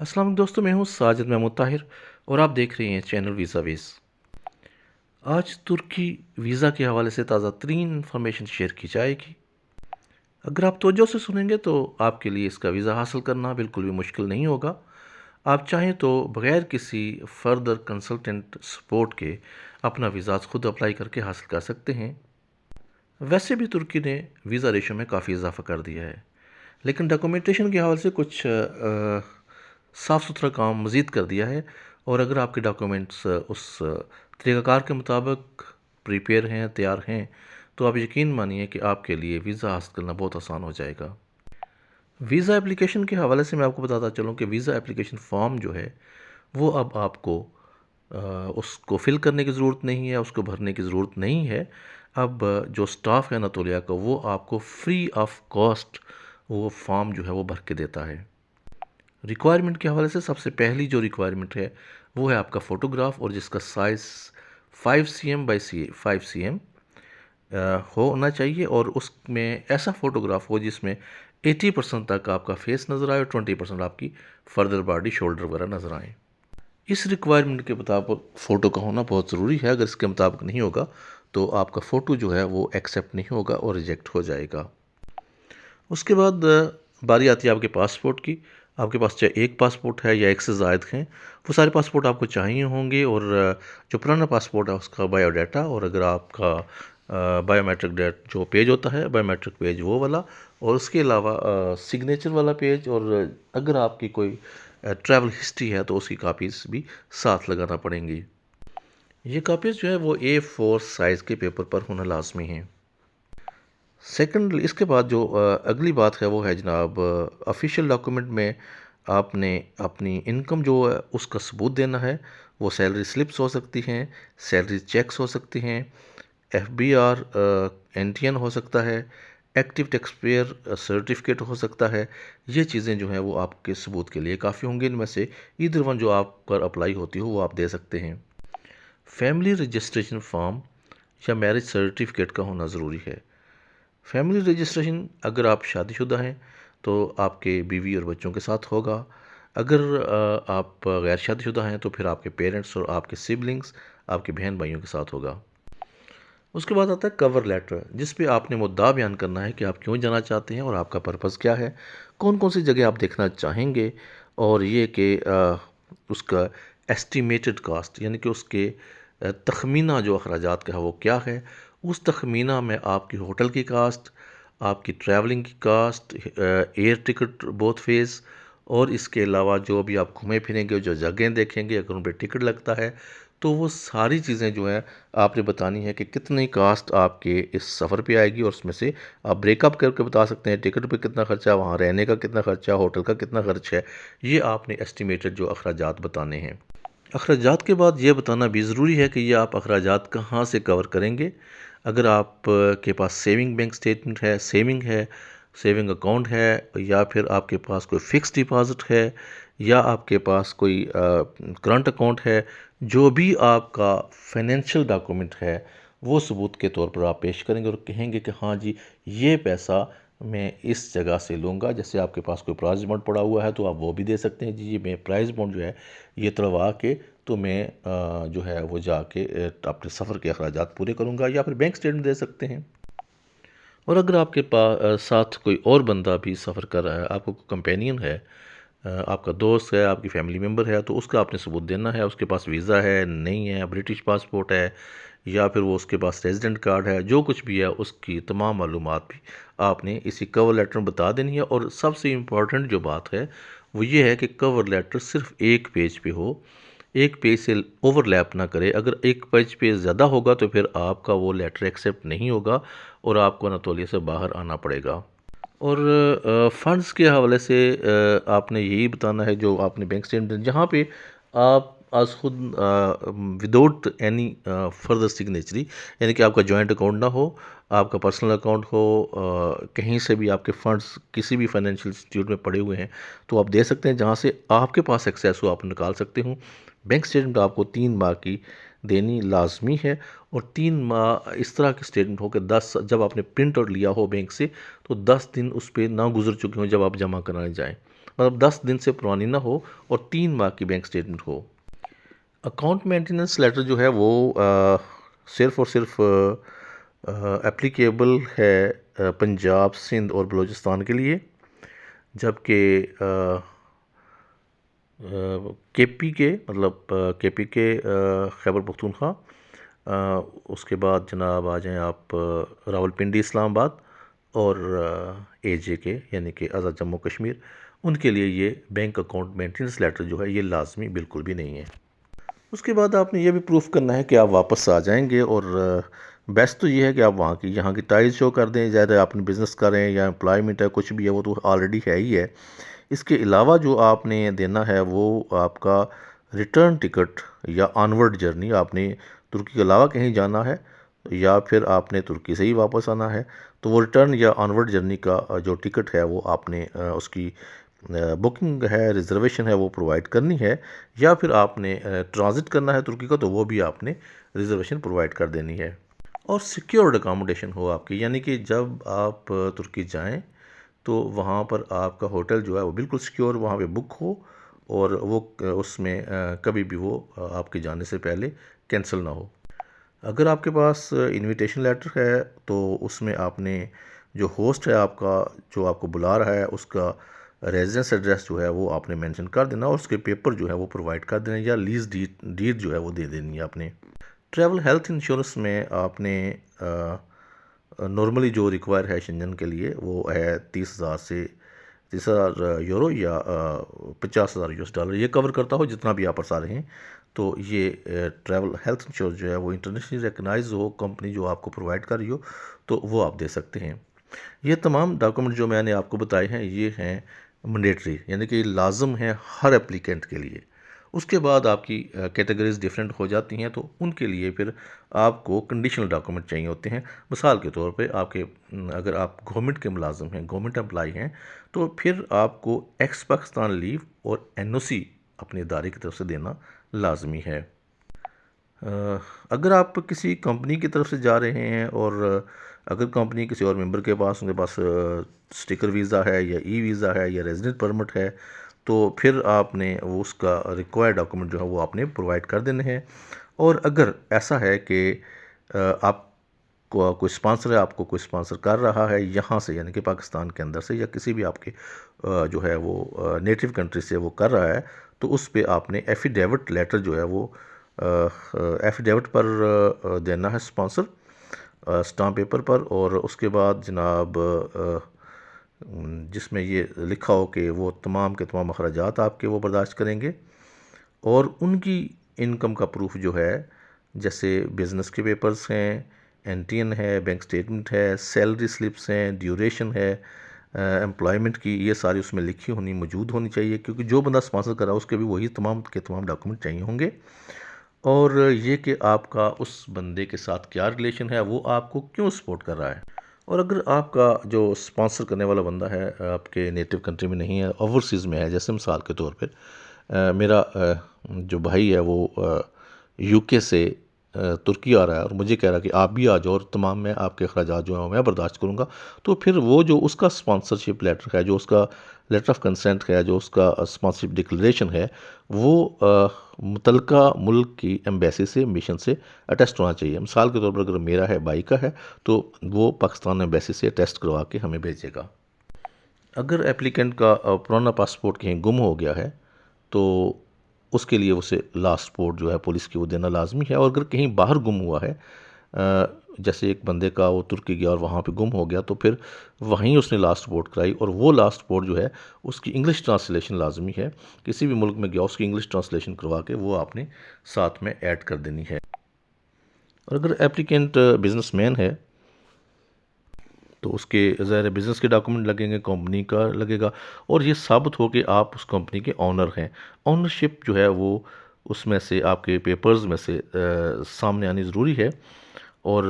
अस्सलाम वालेकुम दोस्तों, मैं हूं साजिद महमूद ताहिर और आप देख रहे हैं चैनल वीज़ा वेस। आज तुर्की वीज़ा के हवाले से ताज़ा तरीन इंफॉर्मेशन शेयर की जाएगी। अगर आप तवज्जो से सुनेंगे तो आपके लिए इसका वीज़ा हासिल करना बिल्कुल भी मुश्किल नहीं होगा। आप चाहें तो बगैर किसी फर्दर कंसल्टेंट सपोर्ट के अपना वीज़ा खुद अप्लाई करके हासिल कर सकते हैं। वैसे भी तुर्की ने वीज़ा रेशो में काफ़ी इजाफा कर दिया है, लेकिन डॉक्यूमेंटेशन के हवाले से कुछ साफ़ सुथरा काम मज़ीद कर दिया है। और अगर आपके डॉक्यूमेंट्स उस तरीक़ाकार के मुताबिक प्रिपेयर हैं, तैयार हैं, तो आप यकीन मानिए कि आपके लिए वीज़ा हासिल करना बहुत आसान हो जाएगा। वीज़ा एप्लीकेशन के हवाले से मैं आपको बताता चलूँ कि वीज़ा एप्लीकेशन फ़ॉर्म जो है वो अब आपको उसको फ़िल करने की ज़रूरत नहीं है, उसको भरने की ज़रूरत नहीं है। अब जो स्टाफ है अनातोलिया का वो आपको फ्री ऑफ कॉस्ट वो फॉर्म जो है वो भर के देता है। रिक्वायरमेंट के हवाले से सबसे पहली जो रिक्वायरमेंट है वो है आपका फ़ोटोग्राफ, और जिसका साइज़ 5 cm बाई 5 cm होना चाहिए, और उसमें ऐसा फ़ोटोग्राफ हो जिसमें 80% तक आपका फेस नज़र आए और 20% आपकी फर्दर बॉडी, शोल्डर वगैरह नज़र आए। इस रिक्वायरमेंट के मुताबिक फ़ोटो का होना बहुत ज़रूरी है। अगर इसके मुताबिक नहीं होगा तो आपका फ़ोटो जो है वो एक्सेप्ट नहीं होगा और रिजेक्ट हो जाएगा। उसके बाद बारी आती है आपके पासपोर्ट की। आपके पास चाहे एक पासपोर्ट है या एक से ज़ायद हैं, वो सारे पासपोर्ट आपको चाहिए होंगे। और जो पुराना पासपोर्ट है उसका बायोडाटा, और अगर आपका बायोमेट्रिक डेट जो पेज होता है बायोमेट्रिक पेज वो वाला, और उसके अलावा सिग्नेचर वाला पेज, और अगर आपकी कोई ट्रैवल हिस्ट्री है तो उसकी कापीज़ भी साथ लगाना पड़ेंगी। ये कापीज़ जो है वो A4 साइज़ के पेपर पर होना लाजमी है। सेकंड, इसके बाद जो अगली बात है वो है जनाब, ऑफिशियल डॉक्यूमेंट में आपने अपनी इनकम जो है उसका सबूत देना है। वो सैलरी स्लिप्स हो सकती हैं, सैलरी चेक्स हो सकती हैं, FBR NTN हो सकता है, एक्टिव टैक्स पेयर सर्टिफिकेट हो सकता है। ये चीज़ें जो हैं वो आपके सबूत के लिए काफ़ी होंगी। इनमें से ईदर वन जो आप पर अप्लाई होती हो वो आप दे सकते हैं। फैमिली रजिस्ट्रेशन फॉर्म या मैरिज सर्टिफिकेट का होना ज़रूरी है। फैमिली रजिस्ट्रेशन अगर आप शादीशुदा हैं तो आपके बीवी और बच्चों के साथ होगा। अगर आप गैर शादीशुदा हैं तो फिर आपके पेरेंट्स और आपके सिबलिंग्स, आपके बहन भाइयों के साथ होगा। उसके बाद आता है कवर लेटर, जिस पे आपने मुद्दा बयान करना है कि आप क्यों जाना चाहते हैं और आपका पर्पज़ क्या है, कौन कौन सी जगह आप देखना चाहेंगे, और ये कि उसका एस्टिमेटेड कास्ट यानी कि उसके तखमीना जो अखराजात का है वो क्या है। उस तखमीना में आपकी होटल की कास्ट, आपकी ट्रैवलिंग की cost, air ticket both phase, और इसके अलावा जो भी आप घूमे फिरेंगे, जो जगहें देखेंगे, अगर उन पर टिकट लगता है तो वो सारी चीज़ें जो हैं आपने बतानी है कि कितनी कास्ट आपके इस सफ़र पे आएगी। और उसमें से आप ब्रेकअप करके बता सकते हैं टिकट पे कितना ख़र्चा, वहाँ रहने का कितना ख़र्चा, होटल का कितना ख़र्च है। ये आपने एस्टिमेटेड जो अखराजात बताने हैं। अखराजात के बाद ये बताना भी ज़रूरी है कि ये आप अखराजात कहाँ से कवर करेंगे। अगर आप के पास सेविंग बैंक स्टेटमेंट है, सेविंग अकाउंट है, या फिर आपके पास कोई फ़िक्स डिपॉज़िट है, या आपके पास कोई करंट अकाउंट है, जो भी आपका फाइनेंशियल डॉक्यूमेंट है वो सबूत के तौर पर आप पेश करेंगे और कहेंगे कि हाँ जी, ये पैसा मैं इस जगह से लूँगा। जैसे आपके पास कोई प्राइज़ बॉन्ड पड़ा हुआ है तो आप वो भी दे सकते हैं, जी ये मैं प्राइज़ बॉन्ड जो है ये तुड़वा के तो मैं जो है वो जाके अपने सफ़र के अखराजात पूरे करूँगा। या फिर बैंक स्टेटमेंट दे सकते हैं। और अगर आपके पास साथ कोई और बंदा भी सफ़र कर रहा है, आपको कंपेनियन है, आपका दोस्त है, आपकी फैमिली मेम्बर है, तो उसका आपने सबूत देना है। उसके पास वीज़ा है, नहीं है, ब्रिटिश पासपोर्ट है, या फिर वो उसके पास रेजिडेंट कार्ड है, जो कुछ भी है उसकी तमाम मालूमात भी आपने इसी कवर लेटर में बता देनी है। और सबसे इम्पॉर्टेंट जो बात है वो ये है कि कवर लेटर सिर्फ एक पेज पे हो, एक पेज से ओवरलैप ना करे। अगर एक पेज पे ज़्यादा होगा तो फिर आपका वो लेटर एक्सेप्ट नहीं होगा और आपको अनातोलिया से बाहर आना पड़ेगा। और फ़ंड्स के हवाले से आपने यही बताना है जो आपने बैंक स्टेटमेंट जहाँ पे आप आज खुद विदाउट एनी फर्दर सिग्नेचरी, यानी कि आपका जॉइंट अकाउंट ना हो, आपका पर्सनल अकाउंट हो, कहीं से भी आपके फ़ंड्स किसी भी फाइनेंशियल इंस्टीट्यूट में पड़े हुए हैं तो आप दे सकते हैं। जहाँ से आपके पास एक्सेस हो आप निकाल सकते हो। बैंक स्टेटमेंट आपको 3 माह की देनी लाजमी है। और 3 माह इस तरह की स्टेटमेंट हो कि 10 जब आपने प्रिंट आउट लिया हो बैंक से तो 10 दिन उस पर ना गुजर चुके हों जब आप जमा कराने जाएं। मतलब 10 दिन से पुरानी ना हो और 3 माह की बैंक स्टेटमेंट हो। अकाउंट मेंटेनेंस लेटर जो है वो सिर्फ़ और सिर्फ़ एप्लीकेबल है पंजाब, सिंध और बलूचिस्तान के लिए, जबकि केपी के मतलब केपी के खैबर पख्तूनख्वा, उसके बाद जनाब आ जाएँ आप रावलपिंडी इस्लामाबाद और एजे के यानी कि आज़ाद जम्मू कश्मीर, उनके लिए ये बैंक अकाउंट मेंटेनेंस लेटर जो है ये लाजमी बिल्कुल भी नहीं है। उसके बाद आपने ये भी प्रूफ करना है कि आप वापस आ जाएंगे, और बेस्ट तो ये है कि आप वहाँ की यहाँ की टाइज शो कर दें, ज़्यादा आपने बिज़नेस करें या एम्प्लॉयमेंट है कुछ भी है वो तो ऑलरेडी है ही है। इसके अलावा जो आपने देना है वो आपका रिटर्न टिकट या ऑनवर्ड जर्नी, आपने तुर्की के अलावा कहीं जाना है या फिर आपने तुर्की से ही वापस आना है तो वो रिटर्न या ऑनवर्ड जर्नी का जो टिकट है वो आपने उसकी बुकिंग है, रिज़र्वेशन है वो प्रोवाइड करनी है, या फिर आपने ट्रांज़िट करना है तुर्की का तो वो भी आपने रिज़र्वेशन प्रोवाइड कर देनी है। और सिक्योर्ड अकोमोडेशन हो आपकी, यानी कि जब आप तुर्की जाएं तो वहाँ पर आपका होटल जो है वो बिल्कुल सिक्योर वहाँ पे बुक हो, और वो उसमें कभी भी वो आपके जाने से पहले कैंसिल ना हो। अगर आपके पास इनविटेशन लेटर है तो उसमें आपने जो होस्ट है आपका, जो आपको बुला रहा है, उसका रेजिडेंस एड्रेस जो है वो आपने मेंशन कर देना और उसके पेपर जो है वो प्रोवाइड कर देना, या लीज डीड जो है वो दे देनी है आपने। ट्रैवल हेल्थ इंश्योरेंस में आपने नॉर्मली जो रिक्वायर है शेंजन के लिए वो है 30,000 से 30,000 यूरो या 50,000 यूएस डॉलर, ये कवर करता हो जितना भी आप बता रहे हैं। तो ये ट्रैवल हेल्थ इंश्योरेंस जो है वो इंटरनेशनली रिकगनाइज हो कंपनी जो आपको प्रोवाइड कर रही हो तो वो आप दे सकते हैं। ये तमाम डॉक्यूमेंट जो मैंने आपको बताए हैं ये हैं मैंडेटरी, यानी कि लाजम है हर एप्लीकेंट के लिए। उसके बाद आपकी कैटेगरीज डिफरेंट हो जाती हैं तो उनके लिए फिर आपको कंडीशनल डॉक्यूमेंट चाहिए होते हैं। मिसाल के तौर पे आपके अगर आप गवर्नमेंट के मुलाजिम हैं, गवर्नमेंट एम्प्लॉई हैं, तो फिर आपको एक्स पाकिस्तान लीव और एनओसी अपने इदारे की तरफ से देना लाजमी है। अगर आप किसी कंपनी की तरफ से जा रहे हैं और अगर कंपनी किसी और मेंबर के पास उनके पास स्टिकर वीज़ा है या ई वीज़ा है या रेजिडेंट परमिट है तो फिर आपने वो उसका रिक्वायर्ड डॉक्यूमेंट जो है वो आपने प्रोवाइड कर देने हैं। और अगर ऐसा है कि आप कोई स्पॉन्सर है, आपको कोई स्पॉन्सर कर रहा है यहाँ से यानी कि पाकिस्तान के अंदर से या किसी भी आपके जो है वो नेटिव कंट्री से वो कर रहा है, तो उस पे आपने एफिडेविट लेटर जो है वो एफिडेविट पर देना है स्पॉन्सर स्टाम्प पेपर पर, और उसके बाद जनाब जिसमें ये लिखा हो कि वो तमाम के तमाम अखराजात आपके वो बर्दाश्त करेंगे, और उनकी इनकम का प्रूफ जो है जैसे बिज़नेस के पेपर्स हैं, एनटीएन है, बैंक स्टेटमेंट है, सैलरी स्लिप्स हैं, ड्यूरेशन है एम्प्लॉयमेंट की, ये सारी उसमें लिखी होनी मौजूद होनी चाहिए, क्योंकि जो बंदा स्पॉन्सर कर रहा है उसके भी वही तमाम के तमाम डॉक्यूमेंट चाहिए होंगे। और ये कि आपका उस बंदे के साथ क्या रिलेशन है, वो आपको क्यों सपोर्ट कर रहा है। और अगर आपका जो स्पॉन्सर करने वाला बंदा है आपके नेटिव कंट्री में नहीं है, ओवरसीज़ में है, जैसे मिसाल के तौर पर मेरा जो भाई है वो यूके से तुर्की आ रहा है और मुझे कह रहा है कि आप भी आ जाओ और तमाम मैं आपके अखराजात जो हैं मैं बर्दाश्त करूँगा, तो फिर वो जो उसका स्पॉन्सरशिप लेटर है, जो उसका लेटर ऑफ कंसेंट है, जो उसका स्पॉन्सरशिप डिक्लेरेशन है, वो मुतलका मुल्क की एम्बेसी से मिशन से अटेस्ट होना चाहिए। मिसाल के तौर पर अगर मेरा है, भाई का है, तो वो पाकिस्तान एम्बेसी से अटेस्ट करवा के हमें भेजेगा। अगर एप्लीकेंट का पुराना पासपोर्ट कहीं गुम हो गया है तो उसके लिए उसे लास्ट रिपोर्ट जो है पुलिस की वो देना लाजमी है। और अगर कहीं बाहर गुम हुआ है, जैसे एक बंदे का वो तुर्की गया और वहाँ पे गुम हो गया, तो फिर वहीं उसने लास्ट रिपोर्ट कराई, और वो लास्ट रिपोर्ट जो है उसकी इंग्लिश ट्रांसलेशन लाजमी है। किसी भी मुल्क में गया उसकी इंग्लिश ट्रांसलेशन करवा के वो आपने साथ में ऐड कर देनी है। और अगर एप्लीकेंट बिजनेसमैन है तो उसके ज़ाहिर बिज़नेस के डॉक्यूमेंट लगेंगे, कंपनी का लगेगा, और ये साबित हो कि आप उस कंपनी के ऑनर हैं। ऑनरशिप जो है वो उसमें से आपके पेपर्स में से सामने आनी ज़रूरी है। और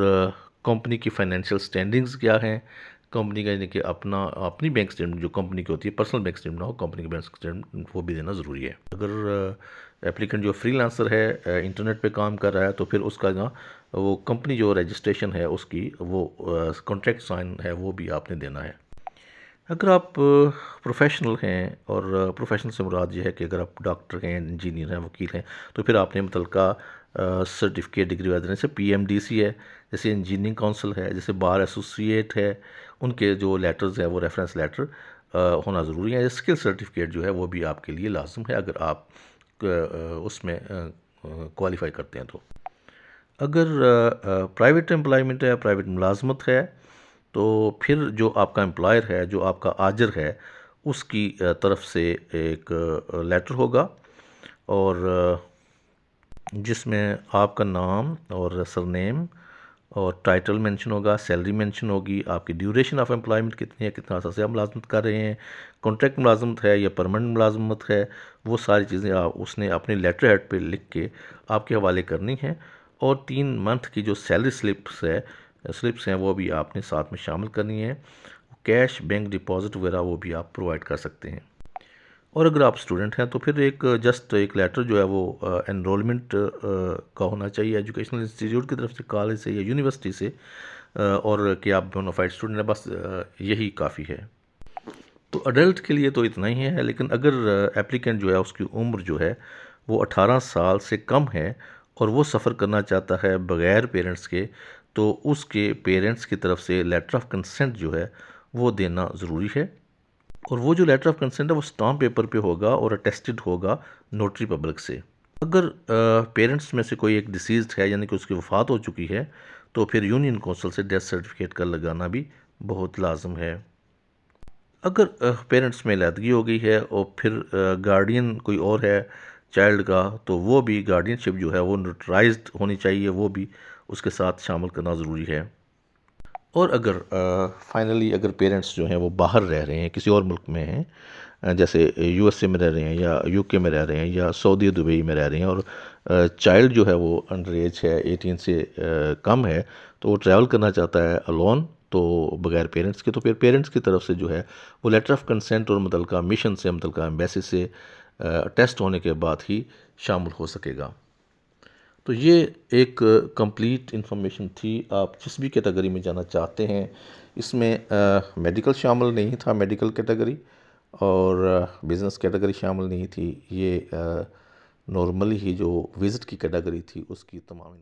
कंपनी की फाइनेंशियल स्टैंडिंग्स क्या हैं, कंपनी का यानी कि अपनी बैंक स्टेटमेंट जो कंपनी की होती है, पर्सनल बैंक स्टेटमेंट ना हो, कंपनी की बैंक स्टेटमेंट वो भी देना ज़रूरी है। अगर एप्लीकेंट जो फ्रीलांसर है इंटरनेट पे काम कर रहा है तो फिर उसका ना वो कंपनी जो रजिस्ट्रेशन है उसकी वो कॉन्ट्रैक्ट साइन है वो भी आपने देना है। अगर आप प्रोफेशनल हैं और प्रोफेशनल से मुराद ये है कि अगर आप डॉक्टर हैं, इंजीनियर हैं, वकील हैं, तो फिर आपने मुतलका सर्टिफिकेट डिग्री वाले जैसे पीएमडीसी है, जैसे इंजीनियरिंग काउंसिल है, जैसे बार एसोसिएट है, उनके जो लेटर्स हैं वो रेफरेंस लेटर होना ज़रूरी है। स्किल सर्टिफिकेट जो है वो भी आपके लिए लाजम है अगर आप उसमें क्वालिफाई करते हैं तो। अगर प्राइवेट एम्प्लॉयमेंट है, प्राइवेट मुलाजमत है, तो फिर जो आपका एम्प्लॉयर है, जो आपका आजर है, उसकी तरफ से एक लेटर होगा और जिसमें आपका नाम और सरनेम और टाइटल मेंशन होगा, सैलरी मेंशन होगी, आपकी ड्यूरेशन ऑफ एम्प्लॉयमेंट कितनी है, कितना अर्सा से आप मुलाजमत कर रहे हैं, कॉन्ट्रैक्ट मुलाजमत है या परमानेंट मुलाजमत है, वो सारी चीज़ें आप उसने अपने लेटर हेड पे लिख के आपके हवाले करनी है। और 3 मंथ की जो सैलरी स्लिप्स हैं वो भी आपने साथ में शामिल करनी है। कैश, बैंक डिपॉज़िट वगैरह वो भी आप प्रोवाइड कर सकते हैं। और अगर आप स्टूडेंट हैं तो फिर एक जस्ट एक लेटर जो है वो एनरोलमेंट का होना चाहिए एजुकेशनल इंस्टीट्यूट की तरफ से, कॉलेज से या यूनिवर्सिटी से, और कि आप बोनाफाइड स्टूडेंट हैं, बस यही काफ़ी है। तो अडल्ट के लिए तो इतना ही है, लेकिन अगर एप्लीकेंट जो है उसकी उम्र जो है वो 18 साल से कम है और वो सफ़र करना चाहता है बग़ैर पेरेंट्स के, तो उसके पेरेंट्स की तरफ से लेटर ऑफ कंसेंट जो है वो देना ज़रूरी है। और वो जो लेटर ऑफ कंसेंट है वो स्टाम्प पेपर पे होगा और अटेस्टेड होगा नोटरी पब्लिक से। अगर पेरेंट्स में से कोई एक डिसीज़्ड है, यानी कि उसकी वफ़ात हो चुकी है, तो फिर यूनियन कौंसिल से डेथ सर्टिफिकेट का लगाना भी बहुत लाजम है। अगर पेरेंट्स में अलहदगी हो गई है और फिर गार्डियन कोई और है चाइल्ड का, तो वो भी गार्डियनशिप जो है वो नोटराइज्ड होनी चाहिए, वो भी उसके साथ शामिल करना ज़रूरी है। और अगर फाइनली अगर पेरेंट्स जो हैं वो बाहर रह रहे हैं, किसी और मुल्क में हैं, जैसे यूएसए में रह रहे हैं या यूके में रह रहे हैं या सऊदी दुबई में रह रहे हैं, और चाइल्ड जो है वो अंडर एज है, 18 से कम है, तो वो ट्रैवल करना चाहता है अलोन, तो बगैर पेरेंट्स के, तो फिर पेरेंट्स की तरफ से जो है वो लेटर ऑफ कंसेंट और मुतलका मिशन से, मुतलका एम्बेसी से टेस्ट होने के बाद ही शामिल हो सकेगा। तो ये एक कंप्लीट इन्फॉर्मेशन थी। आप जिस भी कैटेगरी में जाना चाहते हैं, इसमें मेडिकल शामिल नहीं था, मेडिकल कैटेगरी, और बिज़नेस कैटेगरी शामिल नहीं थी। ये नॉर्मली ही जो विज़िट की कैटेगरी थी उसकी तमाम